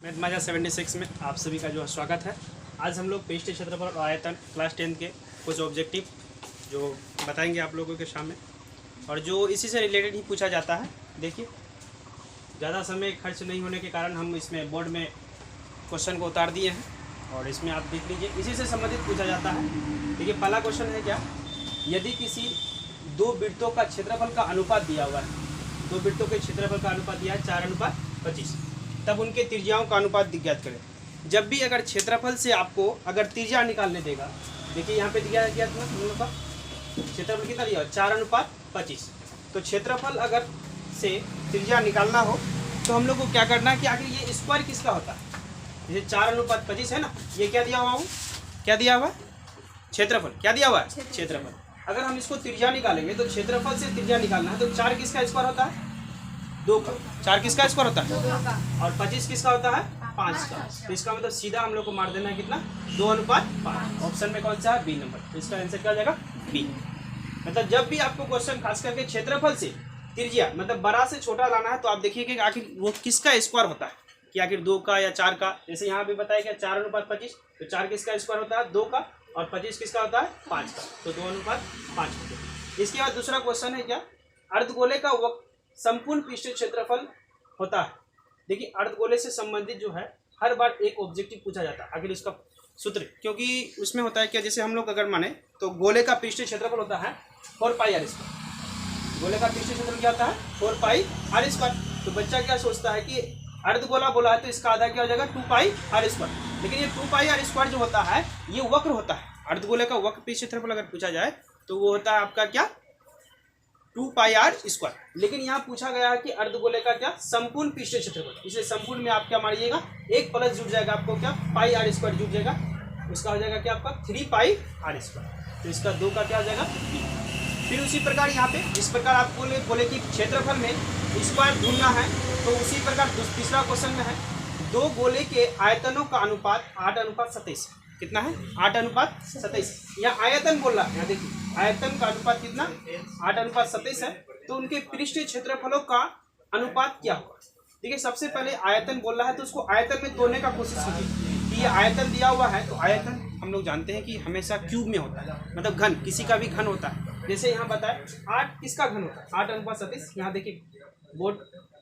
मैथमाजा 76 में आप सभी का जो है स्वागत है। आज हम लोग पृष्ठ क्षेत्रफल और आयतन क्लास 10 के कुछ ऑब्जेक्टिव जो बताएंगे आप लोगों के सामने, और जो इसी से रिलेटेड ही पूछा जाता है। देखिए, ज़्यादा समय खर्च नहीं होने के कारण हम इसमें बोर्ड में क्वेश्चन को उतार दिए हैं और इसमें आप देख लीजिए, इसी से संबंधित पूछा जाता है। देखिए, पहला क्वेश्चन है क्या, यदि किसी दो वृत्तों का क्षेत्रफल का अनुपात दिया हुआ है, दो वृत्तों के क्षेत्रफल का अनुपात दिया है 4:25, तब उनके त्रिज्याओं का अनुपात ज्ञात करें। जब भी अगर क्षेत्रफल से आपको अगर त्रिज्या निकालने देगा, देखिए यहाँ पे दिया है क्या हम लोग का क्षेत्रफल कितना दिया, 4:25। तो क्षेत्रफल अगर से त्रिज्या निकालना हो तो हम लोग को क्या करना है कि आखिर ये स्क्वायर किसका होता है। जैसे 4:25 है ना, ये क्या दिया हुआ हूँ, क्या दिया हुआ है, क्षेत्रफल। क्या दिया हुआ है, क्षेत्रफल। अगर हम इसको त्रिज्या निकालेंगे तो क्षेत्रफल से त्रिज्या निकालना है तो 4 किसका स्क्वायर होता है, 2 का। 4 किसका स्क्वायर होता है, और 25 किसका होता है, 5 का। तो इसका मतलब सीधा हम लोग को मार देना है कितना, 2:5। ऑप्शन में कौन सा है, बी नंबर। तो इसका आंसर क्या हो जाएगा, बी। मतलब जब भी आपको क्वेश्चन खास करके क्षेत्रफल से त्रिज्या मतलब बड़ा से छोटा लाना है तो आप देखिए कि आखिर वो किसका स्क्वायर होता है, कि आखिर 2 का या 4 का। जैसे यहाँ भी बताया गया 4:25, तो 4 किसका स्क्वायर होता है, 2 का, और 25 किसका होता है, 5 का। तो 2:5 होता है। इसके बाद दूसरा क्वेश्चन है क्या, अर्धगोले का संपूर्ण पृष्ठीय क्षेत्रफल होता है। देखिए, अर्धगोले से संबंधित जो है हर बार एक ऑब्जेक्टिव पूछा जाता है, आखिर इसका सूत्र, क्योंकि उसमें होता है क्या, जैसे हम लोग अगर माने तो गोले का पृष्ठीय क्षेत्रफल होता है 4πr²। गोले का पृष्ठीय क्षेत्रफल क्या होता है, 4πr²। तो बच्चा क्या सोचता है कि अर्धगोला बोला है तो इसका आधा क्या हो जाएगा, 2πr²। लेकिन ये 2πr² जो होता है ये वक्र होता है। अर्धगोले का वक्र पृष्ठीय क्षेत्रफल अगर पूछा जाए तो वो होता है आपका क्या, 2πr²। लेकिन यहाँ पूछा गया है कि अर्धगोले का क्या, संपूर्ण पृष्ठीय क्षेत्रफल। इसे संपूर्ण में आप क्या मारिएगा, एक प्लस जुड़ जाएगा आपको क्या, πr² जुड़ जाएगा, उसका हो जाएगा क्या आपका 3πr²। तो इसका 2 का क्या हो जाएगा, फिर उसी प्रकार यहाँ पे जिस प्रकार आप बोले कि क्षेत्रफल में स्क्वायर ढूंढना है, तो उसी प्रकार तीसरा क्वेश्चन में है, दो गोले के आयतनों का अनुपात 8:27 कितना है, 8:27। यहाँ आयतन बोल रहा है, यहाँ देखिए आयतन का अनुपात कितना, 8:27 है। तो उनके पृष्ठीय क्षेत्रफलों का अनुपात क्या होगा। देखिए, सबसे पहले आयतन बोल रहा है तो उसको आयतन में तोड़ने का कोशिश कीजिए कि ये आयतन दिया हुआ है। तो आयतन हम लोग जानते हैं कि हमेशा क्यूब में होता है, मतलब घन, किसी का भी घन होता है। जैसे यहाँ बताए 8 किसका घन होता है, 8:27। यहाँ देखिए बोर्ड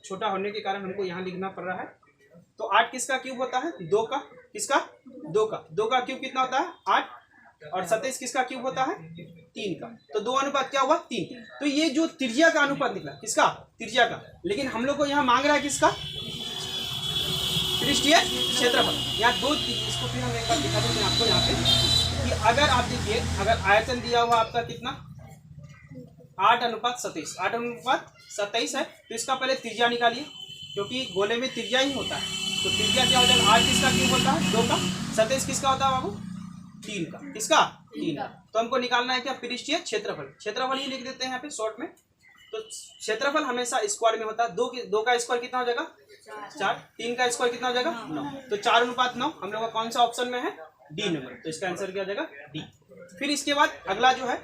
छोटा होने के कारण हमको यहाँ लिखना पड़ रहा है। तो 8 किसका क्यूब होता है, 2 का। किसका, 2 का। 2 का क्यूब कितना होता है, 8, और 27 किसका क्यूब होता है, 3 का। तो 2 अनुपात क्या हुआ, 3। तो ये जो त्रिज्या का अनुपात निकला, किसका, त्रिज्या का। लेकिन हम लोग को यहाँ मांग रहा है किसका, पृष्ठीय क्षेत्रफल। यहाँ दो, इसको फिर हम एक बार दिखा देते हैं आपको यहाँ पे कि अगर आप देखिए, अगर आयतन दिया हुआ आपका कितना 8:27, 8:27 है, तो इसका पहले त्रिज्या निकालिए, क्योंकि गोले में त्रिज्या ही होता है। तो त्रिज्या क्या हो जाएगा, 8 किसका क्यूब होता है, 2 का। 27 किसका होता है बाबू, 3 का। किसका, 3 का। तो हमको निकालना है क्या, पृष्ठीय क्षेत्रफल। क्षेत्रफल ही लिख देते हैं यहाँ पे शॉर्ट में। तो क्षेत्रफल हमेशा स्क्वायर में होता है। 2 का स्क्वायर कितना हो जाएगा, 4। 3 का स्क्वायर कितना हो जाएगा, 9। तो 4:9 हम लोग का कौन सा ऑप्शन में है, डी नंबर। तो इसका आंसर क्या हो जाएगा, डी। फिर इसके बाद अगला जो है,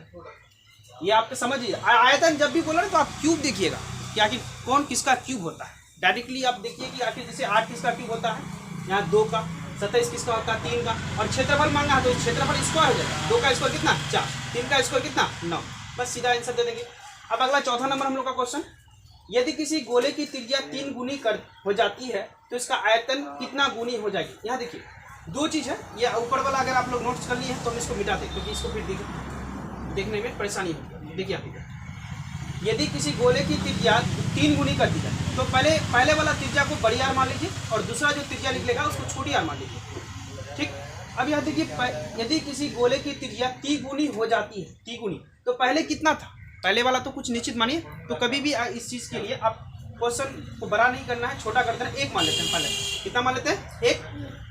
ये आपको समझिए, आयतन जब भी बोला ना तो आप क्यूब देखिएगा कि आखिर कौन किसका क्यूब होता है। डायरेक्टली आप देखिए कि आखिर जैसे 8 किसका क्यूब होता है, यहाँ 2 का। 27 किसका होता है, 3 का। और क्षेत्रफल मांगा है तो क्षेत्रफल स्क्वायर हो जाएगा। 2 का स्क्वायर कितना, 4। 3 का स्क्वायर कितना, 9। बस सीधा आंसर दे देंगे। अब अगला चौथा नंबर हम लोग का क्वेश्चन, यदि किसी गोले की त्रिज्या 3 गुनी हो जाती है तो इसका आयतन कितना गुनी हो जाएगी। यहाँ देखिए दो चीज़ है, ये ऊपर वाला अगर आप लोग नोट्स कर लिए हैं तो हम इसको मिटा दें, क्योंकि इसको फिर देखने में परेशानी होगी। देखिए यहाँ यदि किसी गोले की त्रिज्या 3 गुनी कर दी जाए तो पहले वाला त्रिज्या को बड़ी आर मान लीजिए और दूसरा जो त्रिज्या निकलेगा उसको छोटी आर मान लीजिए। ठीक, अब यहाँ देखिए, यदि किसी गोले की त्रिज्या 3 गुनी हो जाती है, 3 गुनी, तो पहले कितना था, पहले वाला तो कुछ निश्चित मानिए। तो कभी भी इस चीज़ के लिए आप क्वेश्चन को बड़ा नहीं करना है, छोटा कर देना। 1 मान लेते हैं, पहले कितना मान लेते हैं, 1।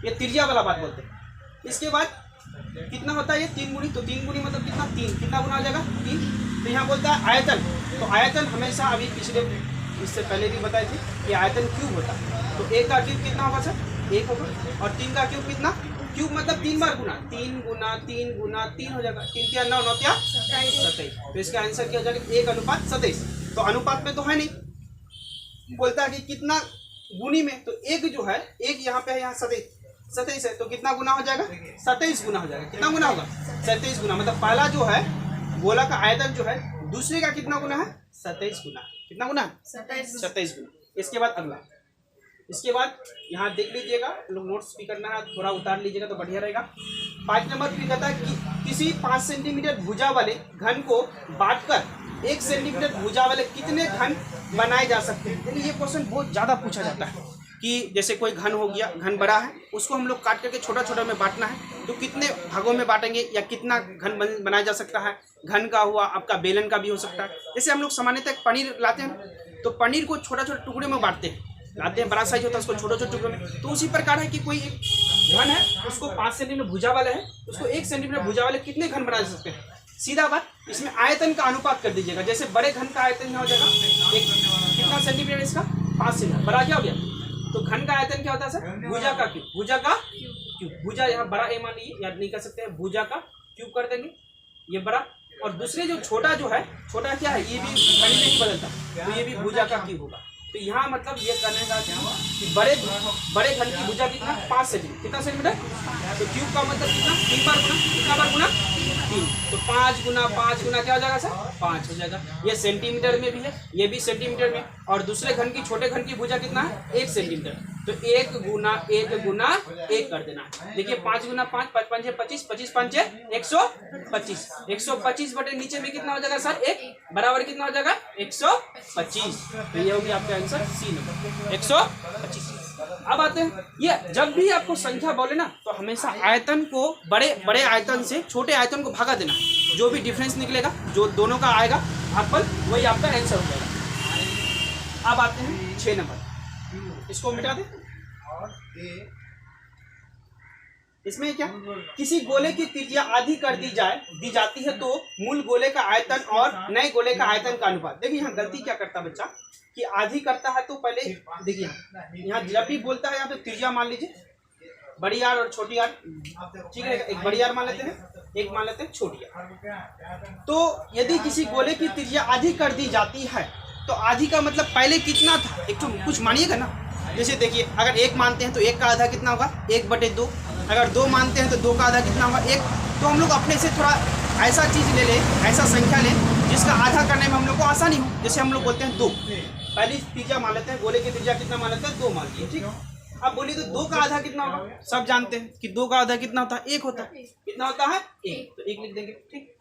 ये त्रिज्या वाला बात बोलते हैं। इसके बाद कितना होता है ये 3 गुनी, तो 3 गुनी मतलब कितना, 3। कितना गुना हो जाएगा, 3। तो यहाँ बोलता है आयतन। तो आयतन हमेशा अभी पिछले इससे पहले भी बताए थे कि आयतन क्यूब होता है। तो 1 का क्यूब कितना होगा सर, 1 होगा। और 3 का क्यूब कितना, क्यूब मतलब 3 बार गुना, 3 गुना 3 गुना 3 हो जाएगा। 3 क्या 9, 9 क्या 27। तो इसका आंसर क्या हो जाएगा, 1:27। तो अनुपात में तो है नहीं, बोलता है कि कितना गुनी में, तो एक जो है एक यहाँ पे है, यहाँ 27 है, तो कितना गुना हो जाएगा? 27 गुना हो जाएगा। कितना गुना होगा? 27 गुना। मतलब पहला जो है गोला का आयतन जो है दूसरे का कितना गुना है? 27 गुना। कितना गुना? 27 गुना। इसके बाद अगला, इसके बाद यहाँ देख लीजिएगा, लोग नोट्स भी करना है, थोड़ा उतार लीजिएगा तो बढ़िया रहेगा। 5 नंबर भी कहता है कि किसी 5 सेंटीमीटर भुजा वाले घन को बांटकर 1 सेंटीमीटर भुजा वाले कितने घन बनाए जा सकते हैं। यानी ये क्वेश्चन बहुत ज़्यादा पूछा जाता है कि जैसे कोई घन हो गया, घन बड़ा है, उसको हम लोग काट करके छोटा छोटा में बांटना है, तो कितने भागों में बांटेंगे या कितना घन बनाया जा सकता है। घन का हुआ, आपका बेलन का भी हो सकता है। जैसे हम लोग सामान्यतः पनीर लाते हैं तो पनीर को छोटा छोटा टुकड़े में बांटते हैं, लाते हैं, बड़ा साइज होता है, उसको छोटे छोटे टुकड़ों में। तो उसी प्रकार है कि कोई एक घन है, उसको 5 सेंटीमीटर भुजा वाला है, उसको 1 सेंटीमीटर भुजा वाले कितने घन बना सकते हैं। सीधा बात, इसमें आयतन का अनुपात कर दीजिएगा। जैसे बड़े घन का आयतन क्या हो जाएगा? एक कितना सेंटीमीटर इसका? 5 सेंटीमीटर। बड़ा क्या हो गया? तो घन का आयतन क्या होता है सर? भुजा का क्यूब। भुजा का क्यूब। भुजा यहाँ बड़ा ए मान लीजिए, याद नहीं कर सकते हैं, भुजा का क्यूब कर देंगे, ये बड़ा। और दूसरे जो छोटा जो है, छोटा क्या है, ये भी घन में ही बदलता है, तो ये भी भुजा का क्यूब होगा। तो यहाँ मतलब ये करने का कि बड़े घन की भुजा कितना? 5 सेंटीमीटर। कितना सेंटीमीटर? तो क्यूब का मतलब कितना? 3 बार गुना। कितना बार गुना? 3। तो 5 गुना क्या हो जाएगा सर? 5 हो जाएगा। ये सेंटीमीटर में भी है, ये भी सेंटीमीटर में। और दूसरे घन की, छोटे घन की भुजा कितना है? 1 सेंटीमीटर। तो 1 गुना 1 कर देना। देखिए 5 गुना 5, 5 5 25, 25 5 125। 125 बटे नीचे में कितना हो जाएगा सर? 1 बराबर कितना हो जाएगा? 125। तो ये होगी आपका आंसर सी नंबर, 125। अब आते हैं, ये जब भी आपको संख्या बोले ना, तो हमेशा आयतन को बड़े आयतन से छोटे आयतन को भागा देना। जो भी डिफरेंस निकलेगा, जो दोनों का आएगा भागफल, वही आपका आंसर हो जाएगा। अब आते हैं 6 नंबर, इसको मिटा दें। इसमें क्या, किसी गोले की त्रिज्या आधी कर दी जाती है तो मूल गोले का आयतन और नए गोले का आयतन का अनुपात। देखिए यहाँ गलती क्या करता है बच्चा कि आधी करता है, तो पहले देखिए यहाँ जब भी बोलता है यहाँ पे त्रिज्या मान लीजिए, बड़ी आर और छोटी आर, ठीक है, एक बड़ी आर मान लेते हैं, एक मान लेते हैं छोटी आर। तो यदि किसी गोले की त्रिज्या आधी कर दी जाती है तो आधी का मतलब पहले कितना था, एक तो कुछ मानिएगा ना। जैसे देखिए अगर 1 मानते हैं तो 1 का आधा कितना होगा? 1/2। अगर 2 मानते हैं तो 2 का आधा कितना होगा? 1। तो हम लोग अपने से थोड़ा ऐसा चीज़ ले लें, ऐसा संख्या लें जिसका आधा करने में हम लोग को आसानी हो। जैसे हम लोग बोलते हैं 2, पहली त्रिज्या मान लेते हैं, गोले की त्रिज्या कितना मान लेते हैं? 2 मान लिए, ठीक। अब बोलिए तो 2 का आधा कितना होगा? सब जानते हैं कि 2 का आधा कितना होता है? 1 होता है। कितना होता है? 1। तो 1 लिख देंगे, ठीक।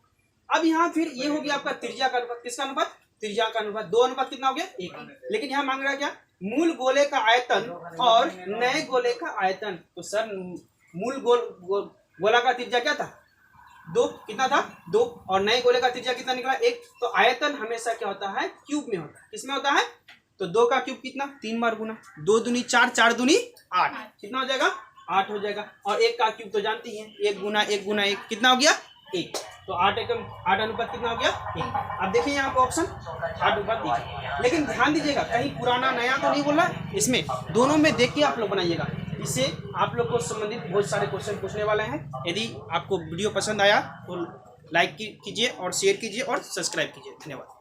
अब यहाँ फिर ये हो गया आपका त्रिज्या का अनुपात। किसका अनुपात? त्रिज्या का अनुपात। 2 अनुपात कितना हो गया? 1। लेकिन यहाँ मांग रहा है क्या? मूल गोले का आयतन और नए गोले का आयतन। तो सर मूल गोला का त्रिज्या क्या था? 2। कितना था? 2। और नए गोले का त्रिज्या कितना निकला? 1। तो आयतन हमेशा क्या होता है? क्यूब में होता है। किसमें होता है? तो 2 का क्यूब कितना? 3 बार गुना। 2 दूनी 4, 4 दूनी 8। कितना हो जाएगा? 8 हो जाएगा। और 1 का क्यूब तो जानती हैं, 1 गुना 1 गुना 1 कितना हो गया? 1। तो 8 अनुपात कितना हो गया? 1। अब देखिए यहाँ पे ऑप्शन 8 अनुपात दिया, लेकिन ध्यान दीजिएगा कहीं पुराना नया तो नहीं बोला, इसमें दोनों में देख के आप लोग बनाइएगा। इससे आप लोग को संबंधित बहुत सारे क्वेश्चन पूछने वाले हैं। यदि आपको वीडियो पसंद आया तो लाइक कीजिए और शेयर कीजिए और सब्सक्राइब कीजिए। धन्यवाद।